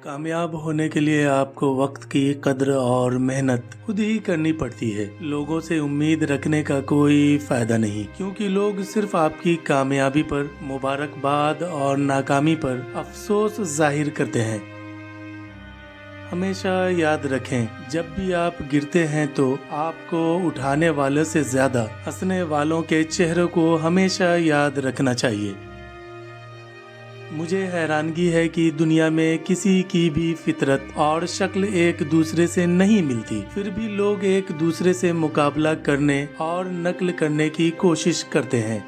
कामयाब होने के लिए आपको वक्त की कद्र और मेहनत खुद ही करनी पड़ती है। लोगों से उम्मीद रखने का कोई फायदा नहीं, क्योंकि लोग सिर्फ आपकी कामयाबी पर मुबारकबाद और नाकामी पर अफसोस जाहिर करते हैं। हमेशा याद रखें, जब भी आप गिरते हैं तो आपको उठाने वालों से ज्यादा हंसने वालों के चेहरों को हमेशा याद रखना चाहिए। मुझे हैरानगी है कि दुनिया में किसी की भी फितरत और शक्ल एक दूसरे से नहीं मिलती, फिर भी लोग एक दूसरे से मुकाबला करने और नकल करने की कोशिश करते हैं।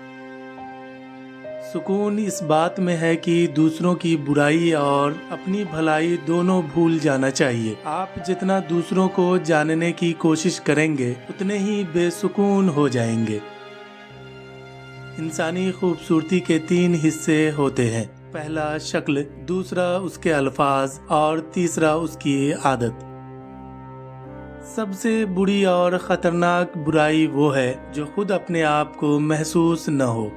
सुकून इस बात में है कि दूसरों की बुराई और अपनी भलाई दोनों भूल जाना चाहिए। आप जितना दूसरों को जानने की कोशिश करेंगे, उतने ही बेसुकून हो जाएंगे। इंसानी खूबसूरती के 3 हिस्से होते हैं, पहला शक्ल, दूसरा उसके अल्फाज और तीसरा उसकी आदत। सबसे बुरी और खतरनाक बुराई वो है जो खुद अपने आप को महसूस न हो।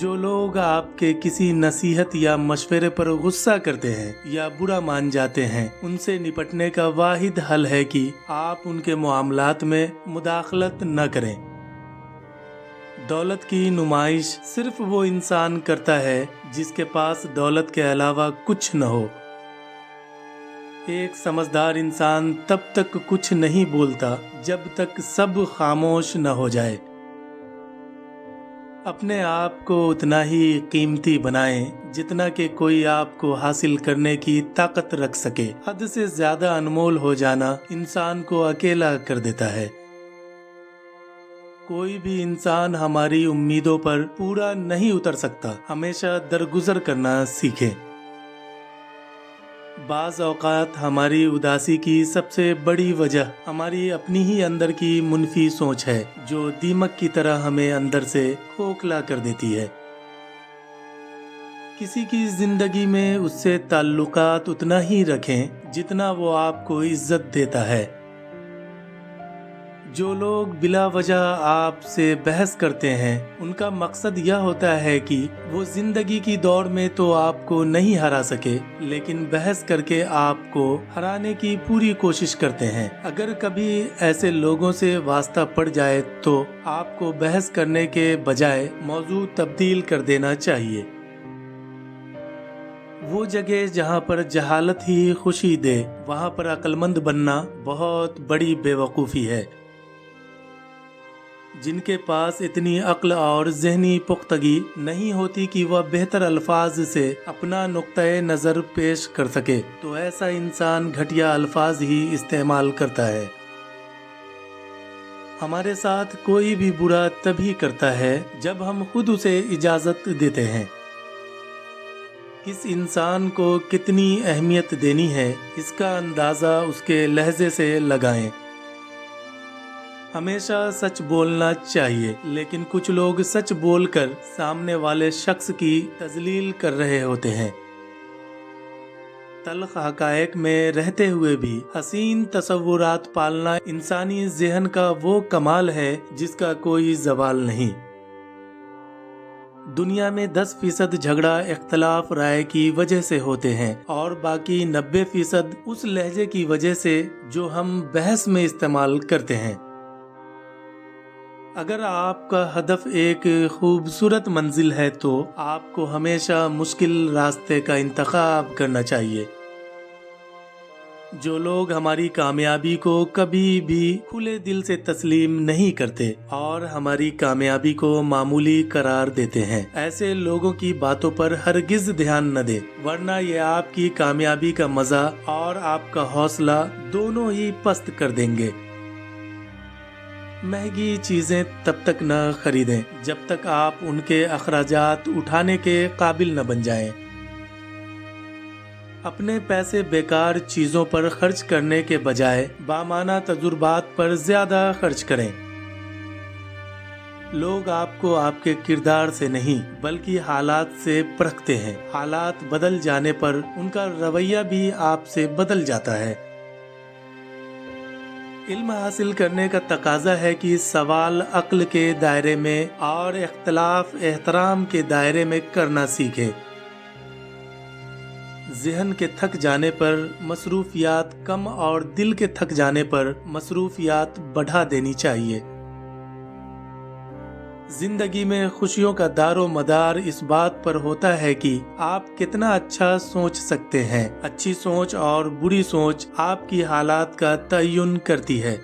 जो लोग आपके किसी नसीहत या मशवरे पर गुस्सा करते हैं या बुरा मान जाते हैं, उनसे निपटने का वाहिद हल है कि आप उनके मामलात में मुदाखलत न करें। दौलत की नुमाइश सिर्फ वो इंसान करता है जिसके पास दौलत के अलावा कुछ न हो। एक समझदार इंसान तब तक कुछ नहीं बोलता जब तक सब खामोश न हो जाए। अपने आप को उतना ही कीमती बनाएं जितना कि कोई आपको हासिल करने की ताकत रख सके। हद से ज्यादा अनमोल हो जाना इंसान को अकेला कर देता है। कोई भी इंसान हमारी उम्मीदों पर पूरा नहीं उतर सकता। हमेशा दरगुजर करना सीखें। बाज़ औक़ात हमारी उदासी की सबसे बड़ी वजह हमारी अपनी ही अंदर की मुनफी सोच है, जो दीमक की तरह हमें अंदर से खोखला कर देती है। किसी की जिंदगी में उससे ताल्लुकात उतना ही रखें जितना वो आपको इज्जत देता है। जो लोग बिला वजह आपसे बहस करते हैं, उनका मकसद यह होता है कि वो जिंदगी की दौड़ में तो आपको नहीं हरा सके, लेकिन बहस करके आपको हराने की पूरी कोशिश करते हैं। अगर कभी ऐसे लोगों से वास्ता पड़ जाए तो आपको बहस करने के बजाय मौजू तब्दील कर देना चाहिए। वो जगह जहाँ पर जहालत ही खुशी दे, वहाँ पर अक्लमंद बनना बहुत बड़ी बेवकूफ़ी है। जिनके पास इतनी अक्ल और ज़हनी पुख्तगी नहीं होती कि वह बेहतर अल्फाज से अपना नुक्ता नज़र पेश कर सके, तो ऐसा इंसान घटिया अल्फाज ही इस्तेमाल करता है। हमारे साथ कोई भी बुरा तभी करता है जब हम खुद उसे इजाज़त देते हैं। किस इंसान को कितनी अहमियत देनी है, इसका अंदाज़ा उसके लहजे से लगाएं। हमेशा सच बोलना चाहिए, लेकिन कुछ लोग सच बोलकर सामने वाले शख्स की तजलील कर रहे होते हैं। तल्ख हकायक में रहते हुए भी हसीन तसव्वुरात पालना इंसानी ज़हन का वो कमाल है जिसका कोई ज़वाल नहीं। दुनिया में 10% झगड़ा इख्तलाफ राय की वजह से होते हैं और बाकी 90% उस लहजे की वजह से जो हम बहस में इस्तेमाल करते हैं। अगर आपका हदफ एक खूबसूरत मंजिल है तो आपको हमेशा मुश्किल रास्ते का इंतखाब करना चाहिए। जो लोग हमारी कामयाबी को कभी भी खुले दिल से तस्लीम नहीं करते और हमारी कामयाबी को मामूली करार देते हैं, ऐसे लोगों की बातों पर हरगिज ध्यान न दे, वरना ये आपकी कामयाबी का मजा और आपका हौसला दोनों ही पस्त कर देंगे। महंगी चीजें तब तक न खरीदें जब तक आप उनके अखराजात उठाने के काबिल न बन जाएं। अपने पैसे बेकार चीजों पर खर्च करने के बजाय बामाना तजुर्बात पर ज्यादा खर्च करें। लोग आपको आपके किरदार से नहीं बल्कि हालात से परखते हैं। हालात बदल जाने पर उनका रवैया भी आपसे बदल जाता है। इल्म हासिल करने का तकाजा है कि सवाल अक्ल के दायरे में और इख्तलाफ एहतराम के दायरे में करना सीखे। ذہن کے تھک جانے پر مصروفیات کم اور دل کے تھک جانے پر مصروفیات بڑھا دینی چاہیے۔ زندگی میں خوشیوں کا دار و مدار اس بات پر ہوتا ہے کہ آپ کتنا اچھا سوچ سکتے ہیں۔ اچھی سوچ اور بری سوچ آپ کی حالات کا تعین کرتی ہے۔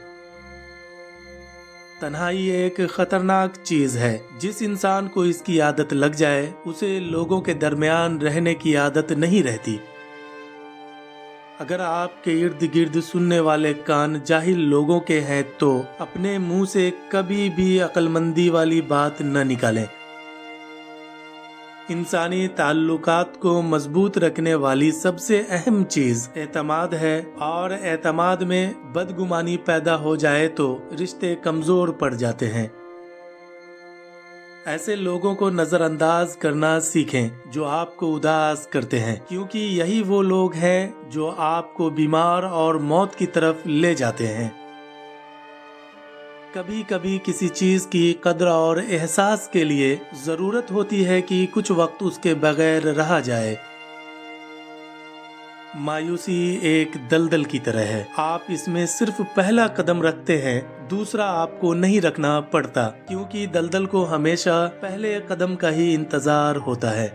تنہائی ایک خطرناک چیز ہے۔ جس انسان کو اس کی عادت لگ جائے اسے لوگوں کے درمیان رہنے کی عادت نہیں رہتی۔ اگر آپ کے ارد گرد سننے والے کان جاہل لوگوں کے ہیں تو اپنے منہ سے کبھی بھی عقل مندی والی بات نہ نکالیں۔ انسانی تعلقات کو مضبوط رکھنے والی سب سے اہم چیز اعتماد ہے، اور اعتماد میں بدگمانی پیدا ہو جائے تو رشتے کمزور پڑ جاتے ہیں۔ ایسے لوگوں کو نظر انداز کرنا سیکھیں جو آپ کو اداس کرتے ہیں، کیونکہ یہی وہ لوگ ہیں جو آپ کو بیمار اور موت کی طرف لے جاتے ہیں۔ کبھی کبھی کسی چیز کی قدر اور احساس کے لیے ضرورت ہوتی ہے کہ کچھ وقت اس کے بغیر رہا جائے۔ مایوسی ایک دلدل کی طرح ہے، آپ اس میں صرف پہلا قدم رکھتے ہیں، دوسرا آپ کو نہیں رکھنا پڑتا، کیونکہ دلدل کو ہمیشہ پہلے قدم کا ہی انتظار ہوتا ہے۔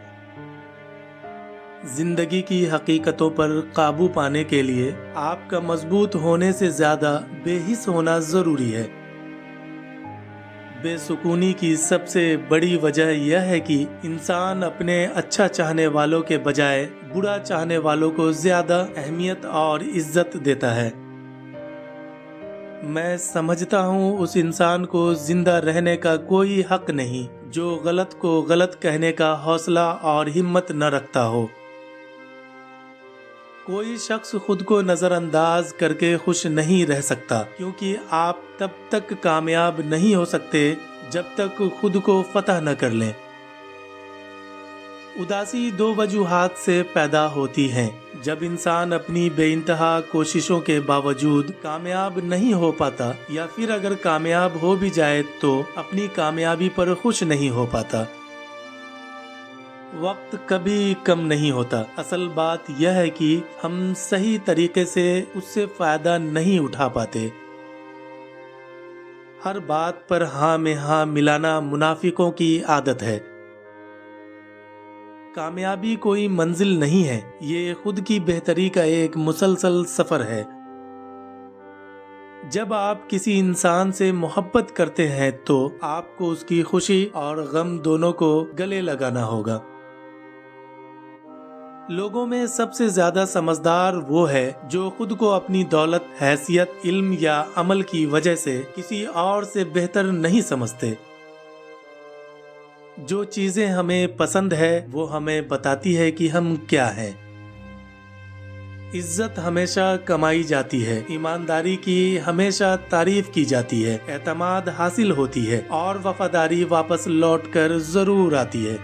زندگی کی حقیقتوں پر قابو پانے کے لیے آپ کا مضبوط ہونے سے زیادہ بے حس ہونا ضروری ہے۔ بے سکونی کی سب سے بڑی وجہ یہ ہے کہ انسان اپنے اچھا چاہنے والوں کے بجائے برا چاہنے والوں کو زیادہ اہمیت اور عزت دیتا ہے۔ میں سمجھتا ہوں اس انسان کو زندہ رہنے کا کوئی حق نہیں جو غلط کو غلط کہنے کا حوصلہ اور ہمت نہ رکھتا ہو۔ کوئی شخص خود کو نظر انداز کر کے خوش نہیں رہ سکتا، کیونکہ آپ تب تک کامیاب نہیں ہو سکتے جب تک خود کو فتح نہ کر لیں۔ اداسی دو وجوہات سے پیدا ہوتی ہیں۔ جب انسان اپنی بے انتہا کوششوں کے باوجود کامیاب نہیں ہو پاتا، یا پھر اگر کامیاب ہو بھی جائے تو اپنی کامیابی پر خوش نہیں ہو پاتا۔ وقت کبھی کم نہیں ہوتا، اصل بات یہ ہے کہ ہم صحیح طریقے سے اس سے فائدہ نہیں اٹھا پاتے۔ ہر بات پر ہاں میں ہاں ملانا منافقوں کی عادت ہے۔ کامیابی کوئی منزل نہیں ہے، یہ خود کی بہتری کا ایک مسلسل سفر ہے۔ جب آپ کسی انسان سے محبت کرتے ہیں تو آپ کو اس کی خوشی اور غم دونوں کو گلے لگانا ہوگا۔ لوگوں میں سب سے زیادہ سمجھدار وہ ہے جو خود کو اپنی دولت، حیثیت، علم یا عمل کی وجہ سے کسی اور سے بہتر نہیں سمجھتے۔ جو چیزیں ہمیں پسند ہے وہ ہمیں بتاتی ہے کہ ہم کیا ہیں۔ عزت ہمیشہ کمائی جاتی ہے، ایمانداری کی ہمیشہ تعریف کی جاتی ہے، اعتماد حاصل ہوتی ہے، اور وفاداری واپس لوٹ کر ضرور آتی ہے۔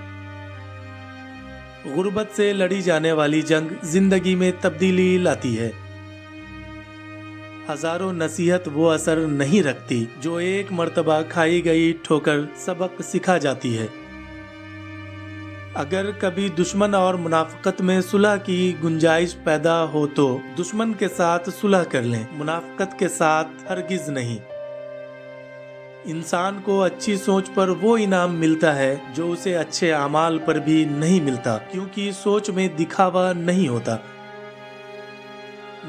غربت سے لڑی جانے والی جنگ زندگی میں تبدیلی لاتی ہے۔ ہزاروں نصیحت وہ اثر نہیں رکھتی جو ایک مرتبہ کھائی گئی ٹھوکر سبق سکھا جاتی ہے۔ اگر کبھی دشمن اور منافقت میں صلح کی گنجائش پیدا ہو تو دشمن کے ساتھ صلح کر لیں، منافقت کے ساتھ ہرگز نہیں۔ انسان کو اچھی سوچ پر وہ انعام ملتا ہے جو اسے اچھے اعمال پر بھی نہیں ملتا، کیونکہ سوچ میں دکھاوا نہیں ہوتا۔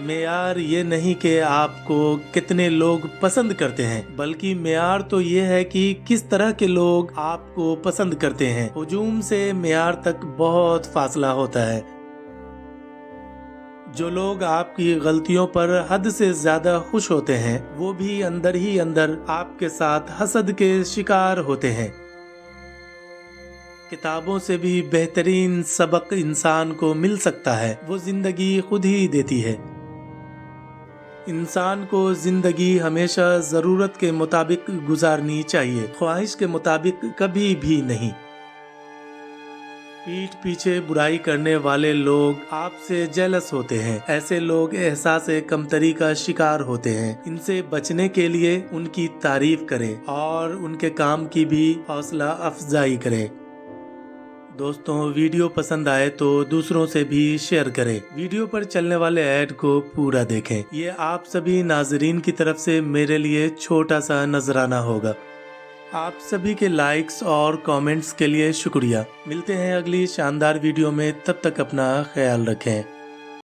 معیار یہ نہیں کہ آپ کو کتنے لوگ پسند کرتے ہیں، بلکہ معیار تو یہ ہے کہ کس طرح کے لوگ آپ کو پسند کرتے ہیں۔ ہجوم سے معیار تک بہت فاصلہ ہوتا ہے۔ جو لوگ آپ کی غلطیوں پر حد سے زیادہ خوش ہوتے ہیں وہ بھی اندر ہی اندر آپ کے ساتھ حسد کے شکار ہوتے ہیں۔ کتابوں سے بھی بہترین سبق انسان کو مل سکتا ہے، وہ زندگی خود ہی دیتی ہے۔ انسان کو زندگی ہمیشہ ضرورت کے مطابق گزارنی چاہیے، خواہش کے مطابق کبھی بھی نہیں۔ پیٹھ پیچھے برائی کرنے والے لوگ آپ سے جیلس ہوتے ہیں، ایسے لوگ احساس کمتری کا شکار ہوتے ہیں۔ ان سے بچنے کے لیے ان کی تعریف کریں اور ان کے کام کی بھی حوصلہ افزائی کریں۔ दोस्तों, वीडियो पसंद आए तो दूसरों से भी शेयर करें। वीडियो पर चलने वाले ऐड को पूरा देखें। ये आप सभी नाजरीन की तरफ से मेरे लिए छोटा सा नजराना होगा। आप सभी के लाइक्स और कमेंट्स के लिए शुक्रिया। मिलते हैं अगली शानदार वीडियो में, तब तक अपना ख्याल रखें।